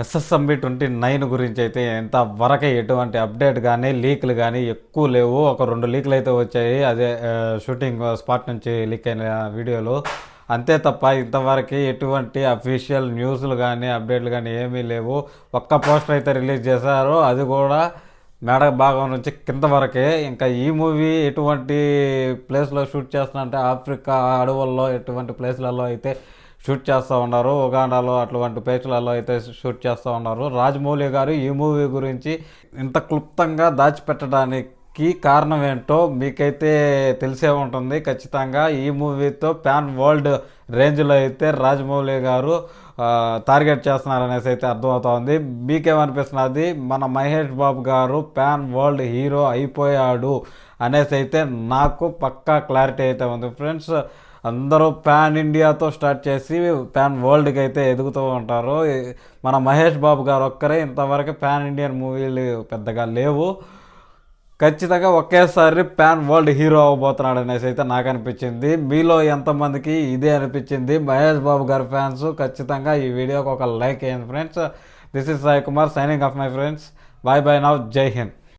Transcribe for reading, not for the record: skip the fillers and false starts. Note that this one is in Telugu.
ఎస్ఎస్ఎంబి 29 గురించి అయితే ఇంతవరకు ఎటువంటి అప్డేట్ కానీ లీక్లు కానీ ఎక్కువ లేవు. ఒక 2 లీక్లు అయితే వచ్చాయి, అదే షూటింగ్ స్పాట్ నుంచి లీక్ అయిన వీడియోలు. అంతే తప్ప ఇంతవరకు ఎటువంటి అఫీషియల్ న్యూస్లు కానీ అప్డేట్లు కానీ ఏమీ లేవు. ఒక్క పోస్టర్ అయితే రిలీజ్ చేశారు, అది కూడా మేడ భాగం నుంచి కింద వరకే. ఇంకా ఈ మూవీ ఎటువంటి ప్లేస్లో షూట్ చేస్తున్నా ఆఫ్రికా అడవుల్లో ఎటువంటి ప్లేస్లలో అయితే షూట్ చేస్తూ ఉన్నారు, ఉగాండాలో అటువంటి ప్లేస్లలో అయితే షూట్ చేస్తూ ఉన్నారు. రాజమౌళి గారు ఈ మూవీ గురించి ఇంత క్లుప్తంగా దాచిపెట్టడానికి కారణం ఏంటో మీకైతే తెలిసే ఉంటుంది ఖచ్చితంగా. ఈ మూవీతో ప్యాన్ వరల్డ్ రేంజ్లో అయితే రాజమౌళి గారు టార్గెట్ చేస్తున్నారనేసి అయితే అర్థమవుతోంది. మీకేమనిపిస్తున్నది? మన మహేష్ బాబు గారు ప్యాన్ వరల్డ్ హీరో అయిపోయాడు అనేసి అయితే నాకు పక్కా క్లారిటీ అయితే ఉంది ఫ్రెండ్స్. అందరూ ప్యాన్ ఇండియాతో స్టార్ట్ చేసి ప్యాన్ వరల్డ్కి అయితే ఎదుగుతూ ఉంటారు. మన మహేష్ బాబు గారు ఒక్కరే ఇంతవరకు ప్యాన్ ఇండియన్ మూవీలు పెద్దగా లేవు. ఖచ్చితంగా ఒకేసారి ప్యాన్ వరల్డ్ హీరో అవ్వబోతున్నాడు అనేసి అయితే నాకు అనిపించింది. మీలో ఎంతమందికి ఇదే అనిపించింది? మహేష్ బాబు గారి ఫ్యాన్స్ ఖచ్చితంగా ఈ వీడియోకి ఒక లైక్ వేయండి friends. This is Sai Kumar signing off my friends. Bye bye now. Jai Hind.